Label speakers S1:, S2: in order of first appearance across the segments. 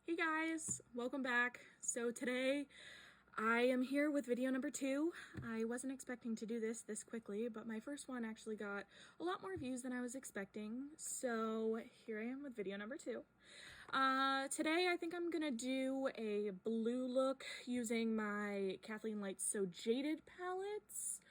S1: Hey guys, welcome back. So today I am here with video number 2. I wasn't expecting to do this quickly, but my first one actually got a lot more views than I was expecting. So here I am with video number 2. Today I think I'm gonna do a blue look using my Kathleen So Jaded palettes.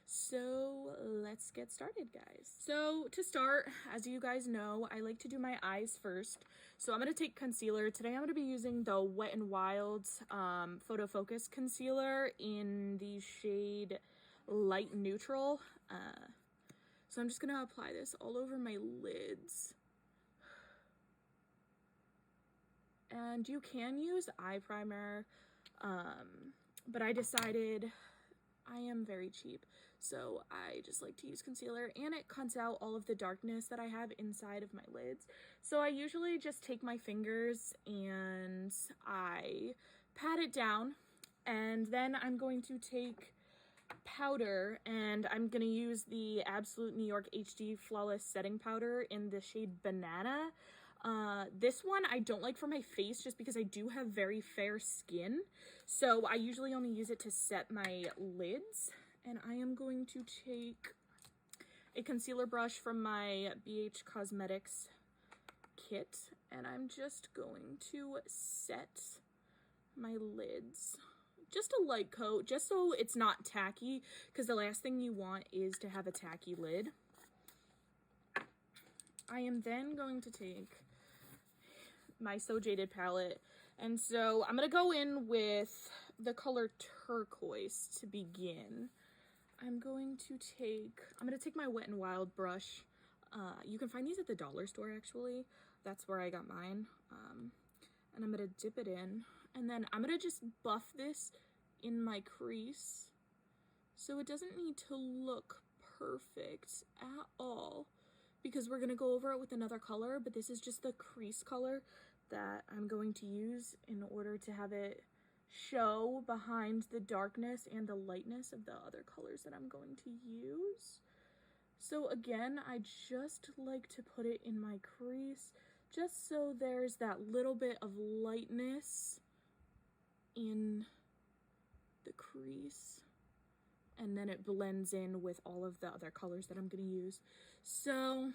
S1: So let's get started, guys. So to start, as you guys know, I like to do my eyes first. So I'm going to take concealer. Today I'm going to be using the Wet n Wild Photo Focus Concealer in the shade Light Neutral. So I'm just going to apply this all over my lids. And you can use eye primer, but I decided I am very cheap, so I just like to use concealer, and it cuts out all of the darkness that I have inside of my lids. So I usually just take my fingers and I pat it down, and then I'm going to take powder, and I'm going to use the Absolute New York HD Flawless Setting Powder in the shade Banana. This one I don't like for my face just because I do have very fair skin. So I usually only use it to set my lids. And I am going to take a concealer brush from my BH Cosmetics kit. And I'm just going to set my lids. Just a light coat, just so it's not tacky, because the last thing you want is to have a tacky lid. I am then going to take my So Jaded palette, and so I'm gonna go in with the color turquoise to begin. I'm gonna take my Wet n Wild brush. You can find these at the dollar store, actually. That's where I got mine. And I'm gonna dip it in, and then I'm gonna just buff this in my crease, so it doesn't need to look perfect at all, because we're gonna go over it with another color, but this is just the crease color that I'm going to use in order to have it show behind the darkness and the lightness of the other colors that I'm going to use. So again, I just like to put it in my crease, just so there's that little bit of lightness in the crease, and then it blends in with all of the other colors that I'm going to use. So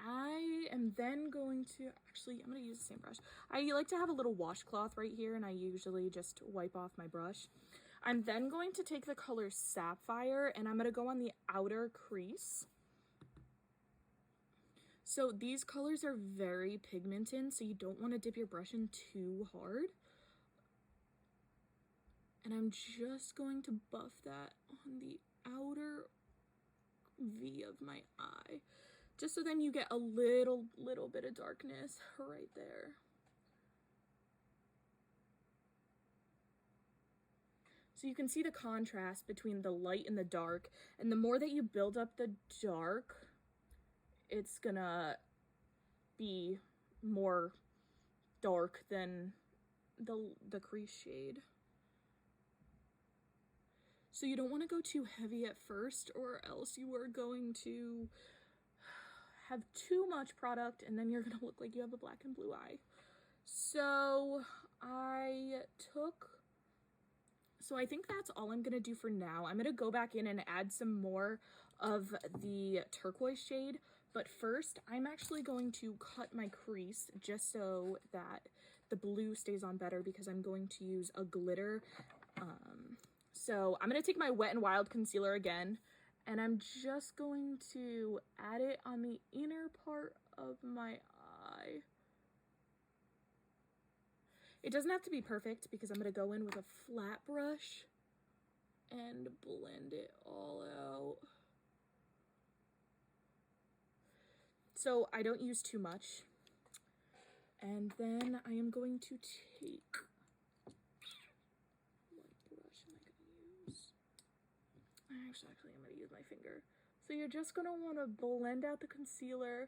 S1: I am then going to, I'm going to use the same brush. I like to have a little washcloth right here, and I usually just wipe off my brush. I'm then going to take the color Sapphire, and I'm going to go on the outer crease. So these colors are very pigmented, so you don't want to dip your brush in too hard. And I'm just going to buff that on the outer V of my eye, just so then you get a little bit of darkness right there. So you can see the contrast between the light and the dark, and the more that you build up the dark, it's gonna be more dark than the crease shade. So you don't want to go too heavy at first, or else you are going to have too much product, and then you're going to look like you have a black and blue eye. So I think that's all I'm going to do for now. I'm going to go back in and add some more of the turquoise shade. But first, I'm actually going to cut my crease just so that the blue stays on better, because I'm going to use a glitter. So I'm going to take my Wet n Wild concealer again, and I'm just going to add it on the inner part of my eye. It doesn't have to be perfect, because I'm going to go in with a flat brush and blend it all out. So I don't use too much. And then I am going to take, what brush am I going to use? Actually, I'm going to use my finger. So you're just going to want to blend out the concealer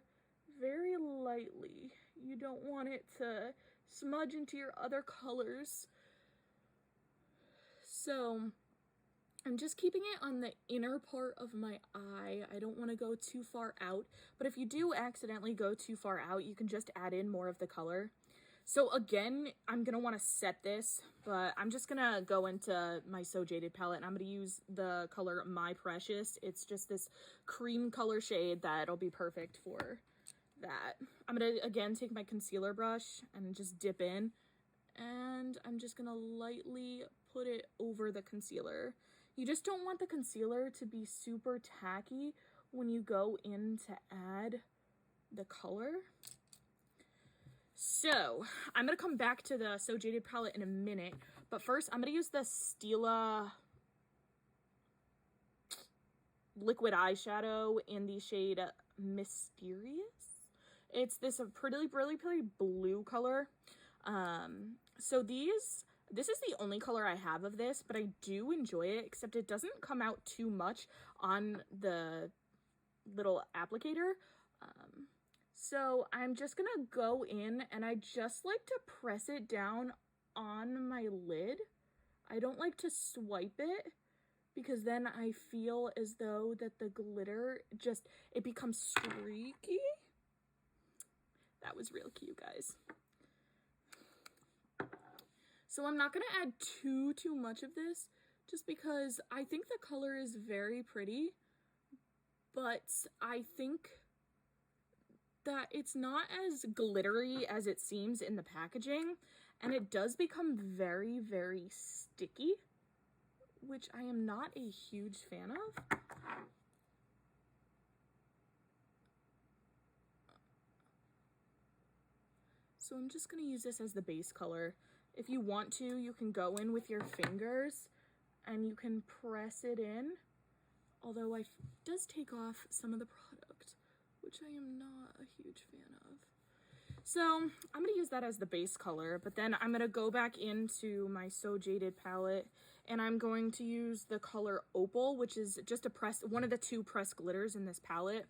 S1: very lightly. You don't want it to smudge into your other colors. So I'm just keeping it on the inner part of my eye. I don't want to go too far out, but if you do accidentally go too far out, you can just add in more of the color. So again, I'm going to want to set this, but I'm just going to go into my So Jaded palette, and I'm going to use the color My Precious. It's just this cream color shade that'll be perfect for that. I'm going to, again, take my concealer brush and just dip in, and I'm just going to lightly put it over the concealer. You just don't want the concealer to be super tacky when you go in to add the color. So, I'm going to come back to the So Jaded palette in a minute, but first I'm going to use the Stila liquid eyeshadow in the shade Mysterious. It's this really pretty blue color. So this is the only color I have of this, but I do enjoy it, except it doesn't come out too much on the little applicator. So I'm just gonna go in, and I just like to press it down on my lid. I don't like to swipe it, because then I feel as though that the glitter it becomes streaky. That was real cute, guys. So I'm not gonna add too much of this, just because I think the color is very pretty, but I think that it's not as glittery as it seems in the packaging, and it does become very sticky, which I am not a huge fan of. So I'm just going to use this as the base color. If you want to, you can go in with your fingers and you can press it in, although it does take off some of the product, which I am not a huge fan of. So I'm going to use that as the base color, but then I'm going to go back into my So Jaded palette, and I'm going to use the color Opal, which is just one of the 2 pressed glitters in this palette.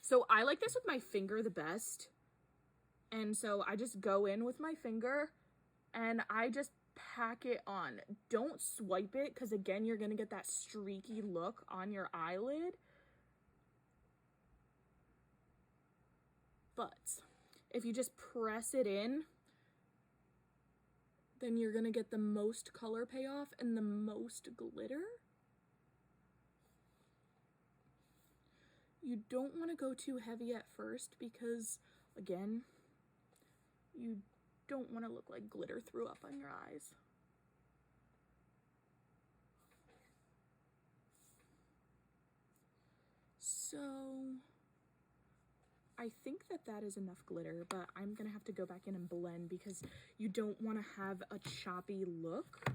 S1: So I like this with my finger the best, and so I just go in with my finger and I just pack it on. Don't swipe it, because again, you're going to get that streaky look on your eyelid. But if you just press it in, then you're gonna get the most color payoff and the most glitter. You don't want to go too heavy at first, because again, you don't want to look like glitter threw up on your eyes. So I think that is enough glitter, but I'm gonna have to go back in and blend, because you don't want to have a choppy look.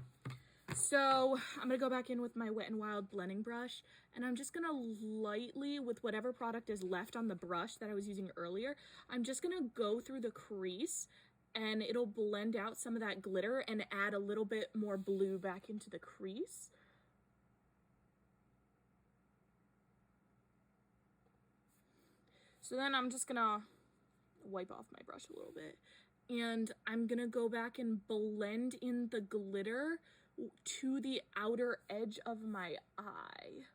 S1: So I'm gonna go back in with my Wet n Wild blending brush, and I'm just gonna lightly, with whatever product is left on the brush that I was using earlier, I'm just gonna go through the crease, and it'll blend out some of that glitter and add a little bit more blue back into the crease. So then I'm just gonna wipe off my brush a little bit, and I'm gonna go back and blend in the glitter to the outer edge of my eye,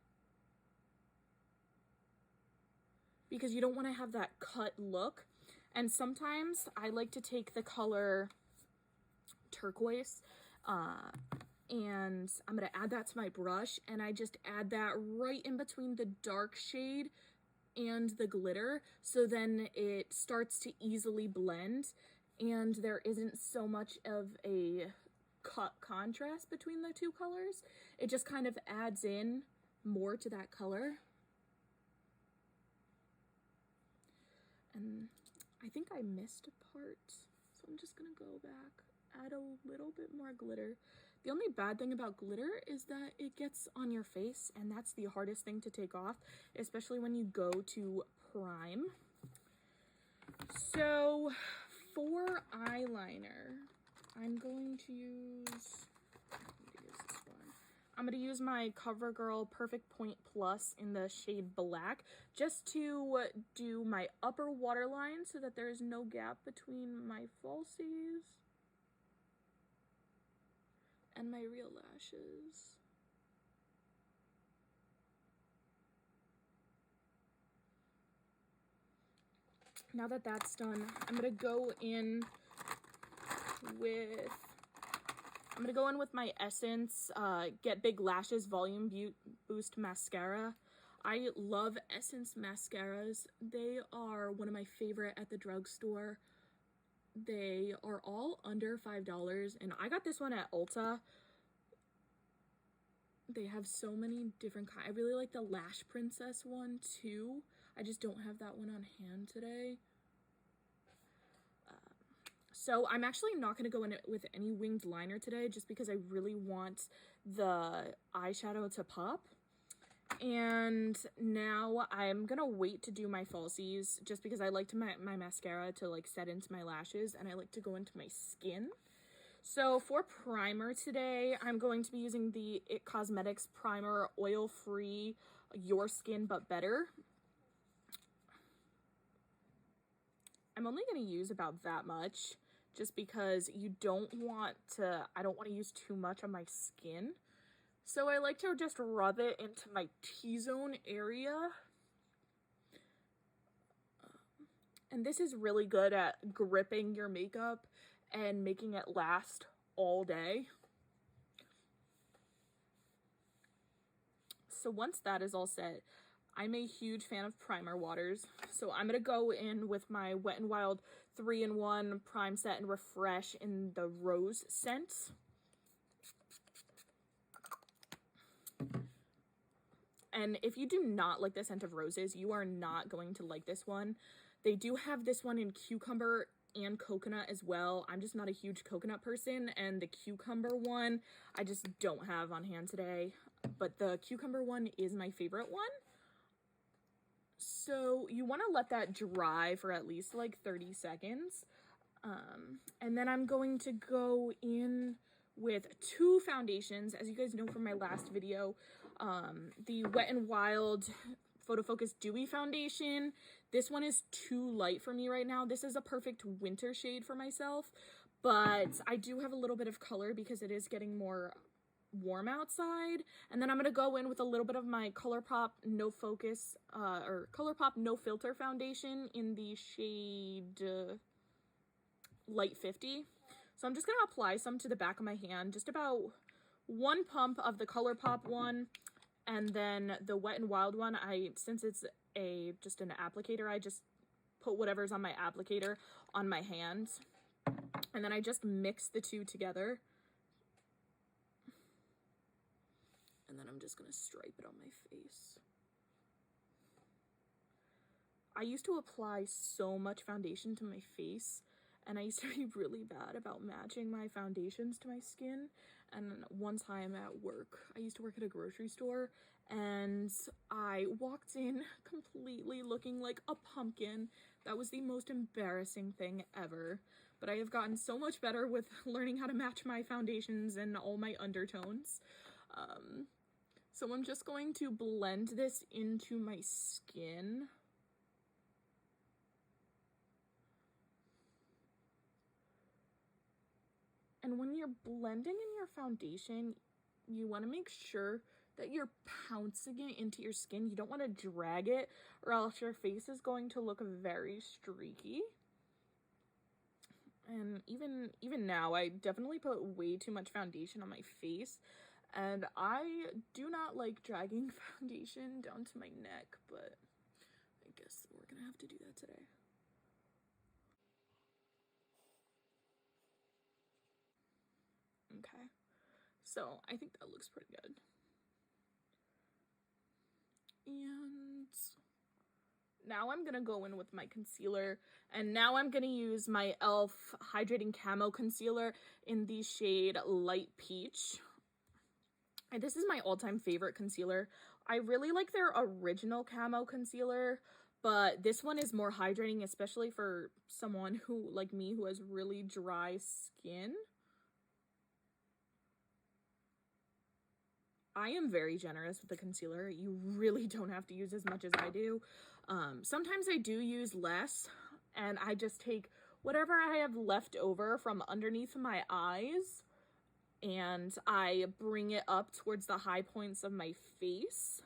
S1: because you don't want to have that cut look. And sometimes I like to take the color Turquoise, and I'm gonna add that to my brush, and I just add that right in between the dark shade and the glitter, so then it starts to easily blend, and there isn't so much of a cut contrast between the 2 colors. It just kind of adds in more to that color. And I think I missed a part, so I'm just gonna go back, add a little bit more glitter. The only bad thing about glitter is that it gets on your face, and that's the hardest thing to take off, especially when you go to prime. So for eyeliner, I'm going to use this one. I'm going to use my CoverGirl Perfect Point Plus in the shade Black, just to do my upper waterline so that there is no gap between my falsies and my real lashes. Now that that's done, I'm gonna go in with, I'm going to go in with my Essence Get Big Lashes Volume Boost Mascara. I love Essence mascaras. They are one of my favorite at the drugstore. They are all under $5, and I got this one at Ulta. They have so many different kinds. I really like the Lash Princess one too. I just don't have that one on hand today. So I'm actually not going to go in with any winged liner today just because I really want the eyeshadow to pop. And now I'm going to wait to do my falsies just because I like my mascara to like set into my lashes, and I like to go into my skin. So for primer today, I'm going to be using the It Cosmetics Primer Oil Free Your Skin But Better. I'm only going to use about that much just because I don't want to use too much on my skin. So I like to just rub it into my T-zone area. And this is really good at gripping your makeup and making it last all day. So once that is all set, I'm a huge fan of primer waters. So I'm going to go in with my Wet n Wild 3-in-1 Prime Set and Refresh in the Rose scent. And if you do not like the scent of roses, you are not going to like this one. They do have this one in cucumber and coconut as well. I'm just not a huge coconut person, and the cucumber one I just don't have on hand today. But the cucumber one is my favorite one. So you want to let that dry for at least like 30 seconds. And then I'm going to go in with two foundations. As you guys know from my last video, the Wet n Wild Photo Focus Dewy Foundation. This one is too light for me right now. This is a perfect winter shade for myself, but I do have a little bit of color because it is getting more warm outside. And then I'm going to go in with a little bit of my Colourpop No Focus, or Colourpop No Filter Foundation in the shade Light 50. So I'm just going to apply some to the back of my hand, just about one pump of the Colourpop one. And then the Wet n Wild one, since it's just an applicator, I just put whatever's on my applicator on my hands. And then I just mix the two together. And then I'm just going to stripe it on my face. I used to apply so much foundation to my face, and I used to be really bad about matching my foundations to my skin. And one time at work, I used to work at a grocery store, and I walked in completely looking like a pumpkin. That was the most embarrassing thing ever. But I have gotten so much better with learning how to match my foundations and all my undertones. So I'm just going to blend this into my skin. And when you're blending in your foundation, you want to make sure that you're pouncing it into your skin. You don't want to drag it, or else your face is going to look very streaky. And even now, I definitely put way too much foundation on my face. And I do not like dragging foundation down to my neck, but I guess we're gonna have to do that today. Okay, so I think that looks pretty good. And now I'm gonna go in with my concealer, and now I'm gonna use my e.l.f. Hydrating Camo Concealer in the shade Light Peach. And this is my all-time favorite concealer. I really like their original camo concealer, but this one is more hydrating, especially for someone who, like me, who has really dry skin. I am very generous with the concealer. You really don't have to use as much as I do. Sometimes I do use less, and I just take whatever I have left over from underneath my eyes, and I bring it up towards the high points of my face.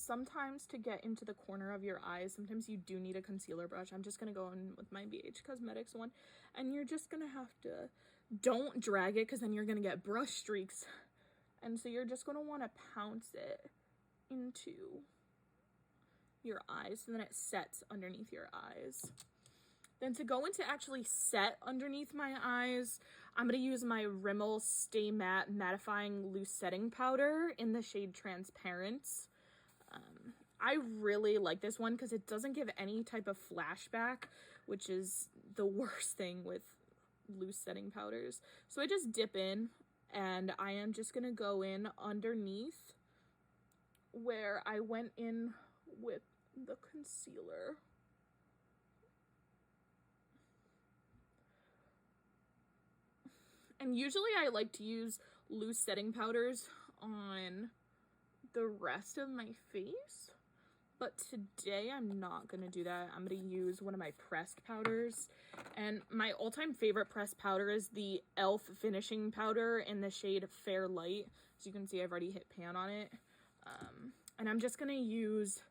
S1: sometimes to get into the corner of your eyes, sometimes you do need a concealer brush. I'm just going to go in with my BH Cosmetics one, and you're just going to have to, don't drag it because then you're going to get brush streaks. And so you're just going to want to pounce it into your eyes, so then it sets underneath your eyes. Then to go into actually set underneath my eyes, I'm going to use my Rommel Stay Matte Mattifying Loose Setting Powder in the shade Transparent. I really like this one because it doesn't give any type of flashback, which is the worst thing with loose setting powders. So I just dip in, and I am just going to go in underneath where I went in with the concealer. And usually I like to use loose setting powders on the rest of my face, but today I'm not going to do that. I'm going to use one of my pressed powders, and my all-time favorite pressed powder is the e.l.f. finishing powder in the shade Fair Light. As you can see, I've already hit pan on it, and I'm just going to use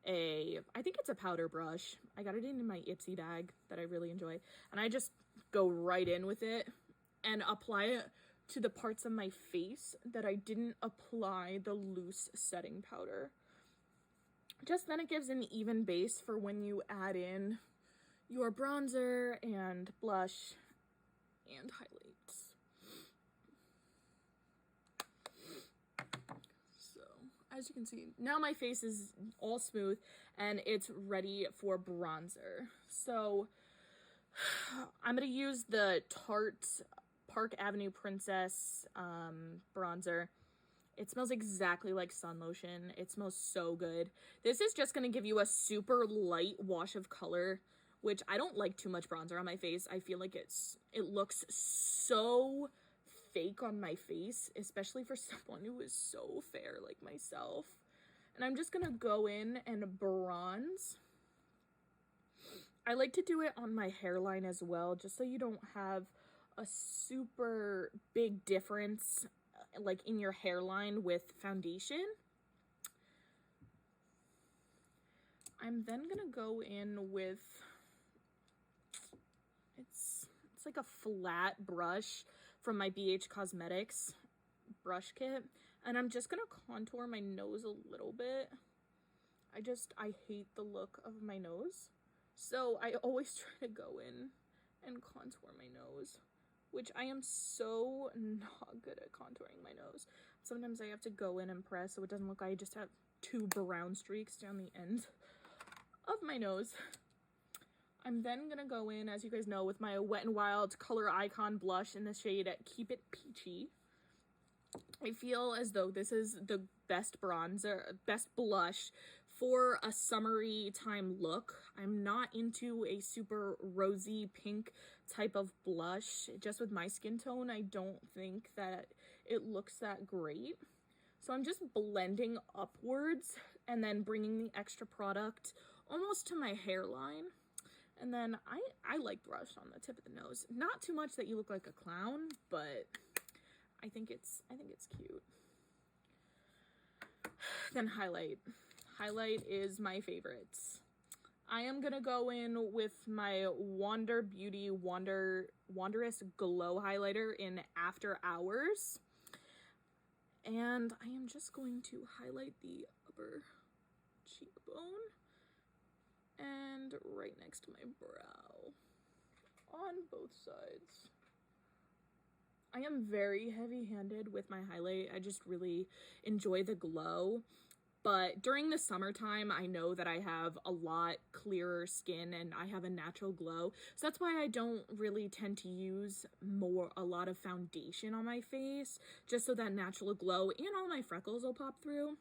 S1: I think it's a powder brush. I got it in my Ipsy bag that I really enjoy, and I just go right in with it and apply it to the parts of my face that I didn't apply the loose setting powder. Just then it gives an even base for when you add in your bronzer and blush and highlights. So, as you can see, now my face is all smooth and it's ready for bronzer. So, I'm going to use the Tarte Park Avenue Princess bronzer. It smells exactly like sun lotion. It smells so good. This is just going to give you a super light wash of color, which I don't like too much bronzer on my face. I feel like it looks so fake on my face, especially for someone who is so fair like myself. And I'm just going to go in and bronze. I like to do it on my hairline as well, just so you don't have a super big difference like in your hairline with foundation. I'm then gonna go in with, it's like a flat brush from my BH Cosmetics brush kit, and I'm just gonna contour my nose a little bit. I hate the look of my nose, so I always try to go in and contour my nose, which I am so not good at contouring my nose. Sometimes I have to go in and press so it doesn't look like I just have 2 brown streaks down the end of my nose. I'm then gonna go in, as you guys know, with my Wet n Wild Color Icon blush in the shade Keep It Peachy. I feel as though this is the best blush for a summery time look. I'm not into a super rosy pink type of blush. Just with my skin tone, I don't think that it looks that great. So I'm just blending upwards and then bringing the extra product almost to my hairline. And then I like brush on the tip of the nose. Not too much that you look like a clown, but I think it's cute. Then highlight. Highlight is my favorites. I am gonna go in with my Wander Beauty Wanderous Glow highlighter in After Hours. And I am just going to highlight the upper cheekbone and right next to my brow on both sides. I am very heavy-handed with my highlight. I just really enjoy the glow. But during the summertime, I know that I have a lot clearer skin and I have a natural glow. So that's why I don't really tend to use a lot of foundation on my face, just so that natural glow and all my freckles will pop through.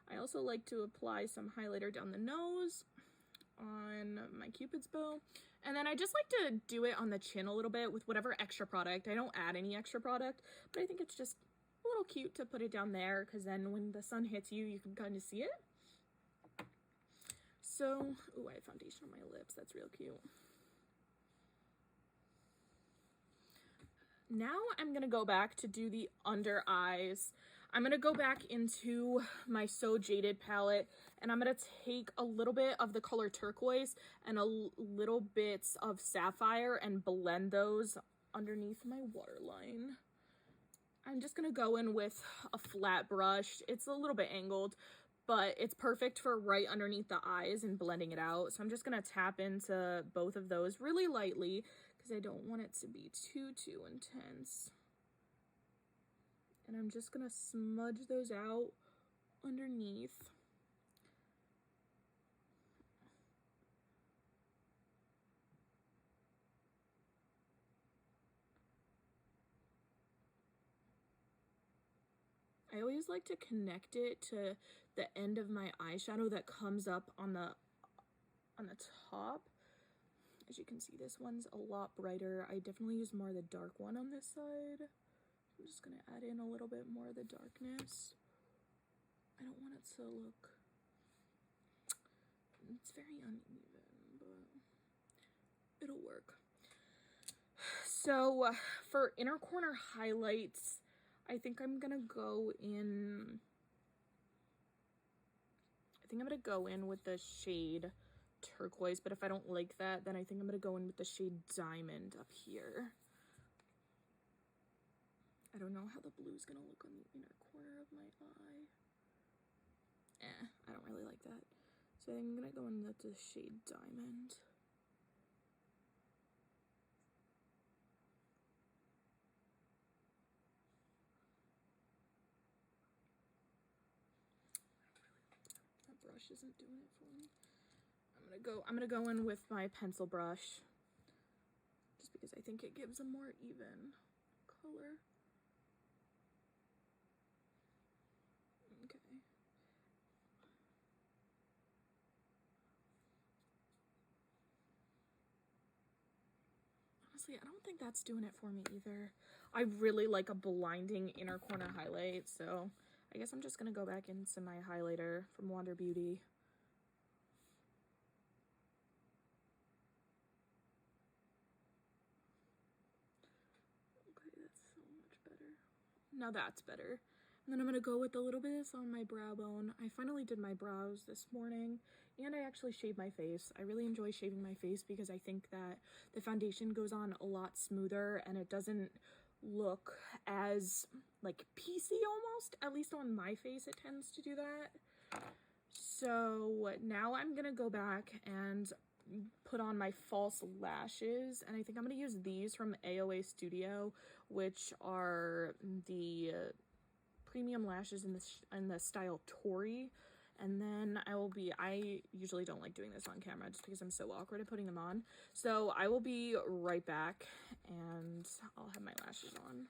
S1: I also like to apply some highlighter down the nose on my Cupid's bow. And then I just like to do it on the chin a little bit with whatever extra product. I don't add any extra product, but I think it's just a little cute to put it down there, because then when the sun hits you, you can kind of see it. So, ooh, I have foundation on my lips. That's real cute. Now I'm going to go back to do the under eyes. I'm going to go back into my So Jaded palette, and I'm going to take a little bit of the color turquoise and a little bits of sapphire and blend those underneath my waterline. I'm just going to go in with a flat brush. It's a little bit angled, but it's perfect for right underneath the eyes and blending it out. So I'm just going to tap into both of those really lightly because I don't want it to be too intense. And I'm just going to smudge those out underneath. I always like to connect it to the end of my eyeshadow that comes up on the top. As you can see, this one's a lot brighter. I definitely use more of the dark one on this side. I'm just gonna add in a little bit more of the darkness. I don't want it to look, it's very uneven, but it'll work. So for inner corner highlights, I think I'm gonna go in, with the shade turquoise, but if I don't like that, then I think I'm gonna go in with the shade diamond up here. I don't know how the blue's gonna look on the inner corner of my eye. I don't really like that. So I think I'm gonna go in with the shade diamond. That brush isn't doing it for me. I'm gonna go in with my pencil brush, just because I think it gives a more even color. Okay. Honestly, I don't think that's doing it for me either. I really like a blinding inner corner highlight, so I guess I'm just gonna go back into my highlighter from Wander Beauty. Okay, that's so much better. Now that's better. And then I'm gonna go with a little bit on my brow bone. I finally did my brows this morning, and I actually shaved my face. I really enjoy shaving my face because I think that the foundation goes on a lot smoother and it doesn't look as like piecey almost. At least on my face it tends to do that. So now I'm gonna go back and put on my false lashes, and I think I'm gonna use these from AOA Studio, which are the premium lashes in the style Tori. And then I usually don't like doing this on camera just because I'm so awkward at putting them on. So I will be right back and I'll have my lashes on.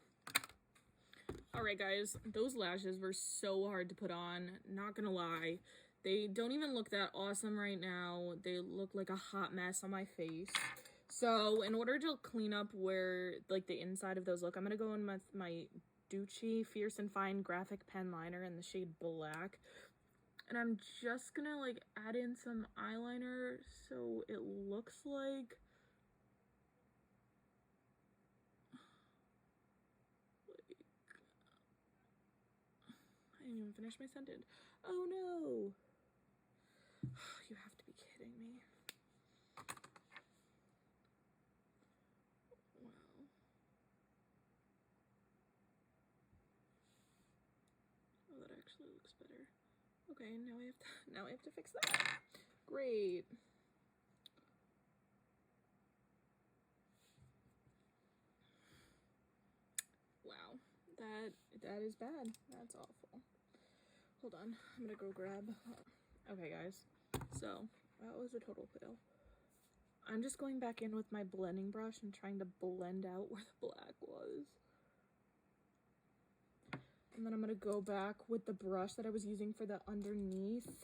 S1: Alright guys, those lashes were so hard to put on, not gonna lie. They don't even look that awesome right now. They look like a hot mess on my face. So in order to clean up where like the inside of those look, I'm gonna go in with my Ducci Fierce and Fine graphic pen liner in the shade black, and I'm just gonna like add in some eyeliner so it looks like I didn't even finish my sentence. Oh no, you have to be kidding me. Actually looks better. Okay, now I have to fix that. Great. Wow, that is bad. That's awful. Hold on, I'm gonna go grab. Okay, guys. So that was a total fail. I'm just going back in with my blending brush and trying to blend out where the black was. And then I'm gonna go back with the brush that I was using for the underneath,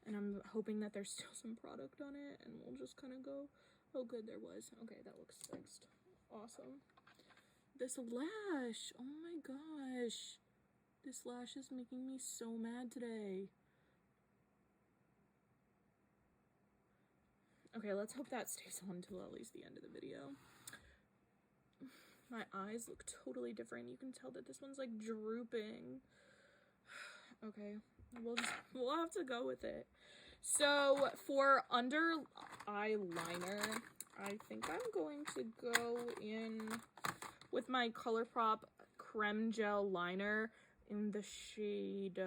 S1: and I'm hoping that there's still some product on it, and we'll just kind of go, oh good, there was. Okay, that looks fixed. Awesome. This lash, oh my gosh. This lash is making me so mad today. Okay, let's hope that stays on until at least the end of the video. My eyes look totally different. You can tell that this one's like drooping. Okay, we'll have to go with it. So for under eyeliner, I think I'm going to go in with my Colourpop creme gel liner in the shade, I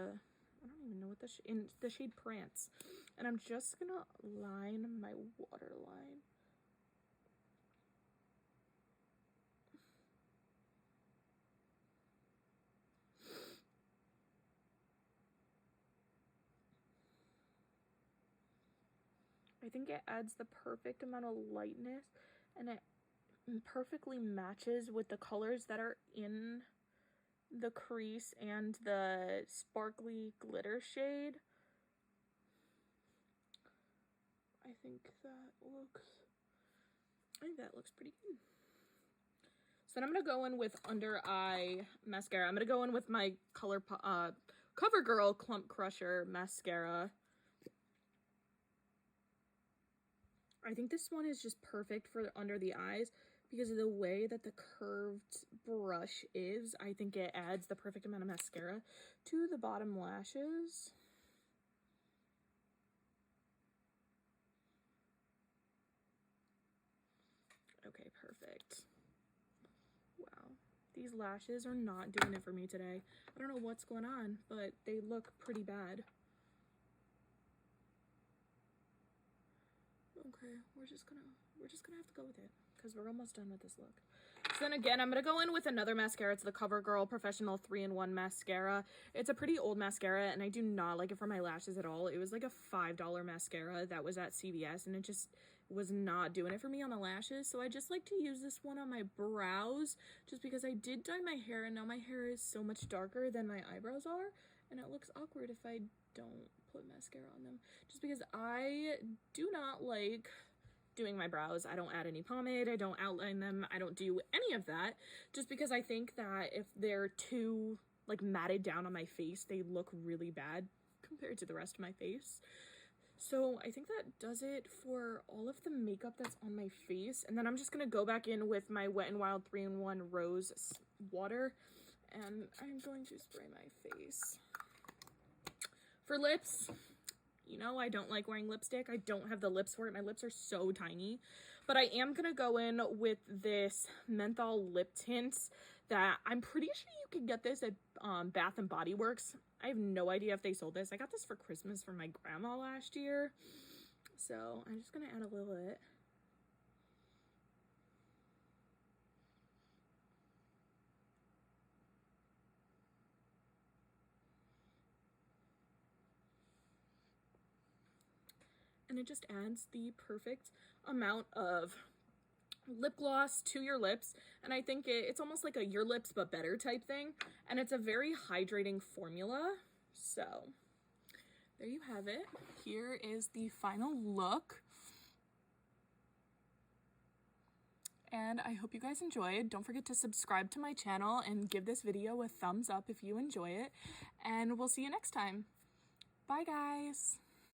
S1: don't even know what in the shade Prance. And I'm just gonna line my waterline. I think it adds the perfect amount of lightness, and it perfectly matches with the colors that are in the crease and the sparkly glitter shade. I think that looks pretty good. So then I'm gonna go in with under eye mascara. I'm gonna go in with my CoverGirl Clump Crusher mascara. I think this one is just perfect for under the eyes because of the way that the curved brush is. I think it adds the perfect amount of mascara to the bottom lashes. Okay, perfect. Wow, these lashes are not doing it for me today. I don't know what's going on, but they look pretty bad. Okay, we're just gonna have to go with it because we're almost done with this look. So then again, I'm gonna go in with another mascara. It's the CoverGirl Professional 3-in-1 mascara. It's a pretty old mascara, and I do not like it for my lashes at all. It was like a $5 mascara that was at CVS, and it just was not doing it for me on the lashes. So I just like to use this one on my brows, just because I did dye my hair, and now my hair is so much darker than my eyebrows are, and it looks awkward if I don't put mascara on them, just because I do not like doing my brows. I don't add any pomade, I don't outline them, I don't do any of that, just because I think that if they're too like matted down on my face, they look really bad compared to the rest of my face. So I think that does it for all of the makeup that's on my face. And then I'm just gonna go back in with my Wet n Wild 3-in-1 Rose water, and I'm going to spray my face. For lips, you know, I don't like wearing lipstick. I don't have the lips for it. My lips are so tiny. But I am going to go in with this menthol lip tint that I'm pretty sure you can get this at Bath & Body Works. I have no idea if they sold this. I got this for Christmas from my grandma last year. So I'm just going to add a little bit. And it just adds the perfect amount of lip gloss to your lips, and I think it's almost like a your lips but better type thing, and it's a very hydrating formula. So there you have it. Here is the final look, and I hope you guys enjoyed. Don't forget to subscribe to my channel and give this video a thumbs up if you enjoy it, and we'll see you next time. Bye guys.